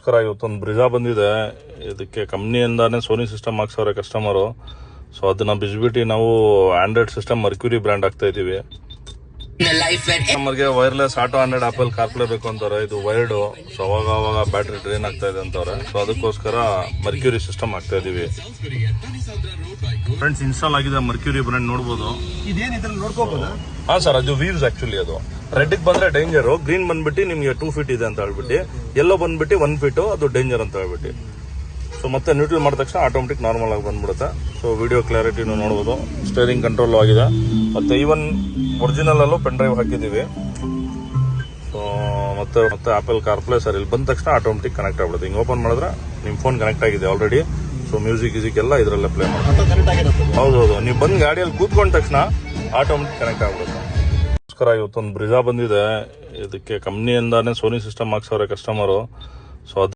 ನಮಸ್ಕಾರ. ಇವತ್ತೊಂದು ಬ್ರಿಜಾ ಬಂದಿದೆ. ಇದಕ್ಕೆ ಕಂಪ್ನಿಯಿಂದಾನೇ ಸೋನಿ ಸಿಸ್ಟಮ್ ಹಾಕ್ಸವ್ರೆ ಕಸ್ಟಮರು. ಸೊ ಅದನ್ನ ಬಿಸ್ಬಿಟ್ಟು ನಾವು ಆಂಡ್ರಾಯ್ಡ್ ಸಿಸ್ಟಮ್ ಮರ್ಕ್ಯೂರಿ ಬ್ರ್ಯಾಂಡ್ ಆಗ್ತಾ ಇದೀವಿ. ಕಸ್ಟಮರ್ಗೆ wireless auto Android apple CarPlay ಬೇಕು ಅಂತಾರೆ. ಇದು ವೈರ್ಡ್, ಸೊ ಅವಾಗ ಬ್ಯಾಟ್ರಿ ಡ್ರೈನ್ ಆಗ್ತಾ ಇದೆ ಅಂತವ್ರೆ. ಸೊ ಅದಕ್ಕೋಸ್ಕರ ಮರ್ಕ್ಯೂರಿ ಸಿಸ್ಟಮ್ ಆಗ್ತಾ ಇದೀವಿ. ಫ್ರೆಂಡ್ಸ್, ಇನ್ಸ್ಟಾಲ್ ಆಗಿದೆ ಮರ್ಕ್ಯೂರಿ ಬ್ರ್ಯಾಂಡ್, ನೋಡಬಹುದು. ಹಾ ಸರ್, ಅದು ವೀವ್ಸ್ ಆಕ್ಚುಲಿ. ಅದು ರೆಡ್ ಬಂದ್ರೆ ಡೇಂಜರ್, ಗ್ರೀನ್ ಬಂದ್ಬಿಟ್ಟು ನಿಮ್ಗೆ 2 ಫೀಟ್ ಇದೆ ಅಂತ ಹೇಳ್ಬಿಟ್ಟು, ಯೆಲ್ಲೋ ಬಂದ್ಬಿಟ್ಟು 1 ಫೀಟ್, ಅದು ಡೇಂಜರ್ ಅಂತ ಹೇಳ್ಬಿಟ್ಟು. ಸೊ ಮತ್ತೆ ನ್ಯೂಟ್ರಲ್ ಮಾಡಿದ ತಕ್ಷಣ ಆಟೋಮೆಟಿಕ್ ನಾರ್ಮಲ್ ಆಗಿ ಬಂದ್ಬಿಡುತ್ತೆ. ಸೊ ವಿಡಿಯೋ ಕ್ಲಾರಿಟಿನೂ ನೋಡ್ಬೋದು, ಸ್ಟೇರಿಂಗ್ ಕಂಟ್ರೋಲ್ ಆಗಿದೆ. ಮತ್ತೆ ಈವನ್ ಒರಿಜಿನಲ್ ಅಲ್ಲೂ ಪೆನ್ ಡ್ರೈವ್ ಹಾಕಿದೀವಿ. ಸೊ ಮತ್ತೆ ಆಪಲ್ ಕಾರ್ಪ್ಲೇ ಸರ್ ಇಲ್ಲಿ ಬಂದ ತಕ್ಷಣ ಆಟೋಮೆಟಿಕ್ ಕನೆಕ್ಟ್ ಆಗ್ಬಿಡುತ್ತೆ. ಹಿಂಗೆ ಓಪನ್ ಮಾಡಿದ್ರೆ ನಿಮ್ಮ ಫೋನ್ ಕನೆಕ್ಟ್ ಆಗಿದೆ ಆಲ್ರೆಡಿ. ಸೊ ಮ್ಯೂಸಿಕ್ ಎಲ್ಲ ಇದರಲ್ಲೇ ಪ್ಲೇ ಮಾಡ್ತೀವಿ. ಹೌದೌದು, ನೀವು ಬಂದು ಗಾಡಿಯಲ್ಲಿ ಕೂತ್ಕೊಂಡ ತಕ್ಷಣ ಆಟೋಮೆಟಿಕ್ ಕನೆಕ್ಟ್ ಆಗ್ಬಿಡುತ್ತೆ. ನಮಸ್ಕಾರ. ಇವತ್ತೊಂದು ಬ್ರಿಜಾ ಬಂದಿದೆ. ಇದಕ್ಕೆ ಕಂಪ್ನಿಯಿಂದಾನೇ ಸೋನಿ ಸಿಸ್ಟಮ್ ಹಾಕ್ಸವ್ರೆ ಕಸ್ಟಮರು. ಸೊ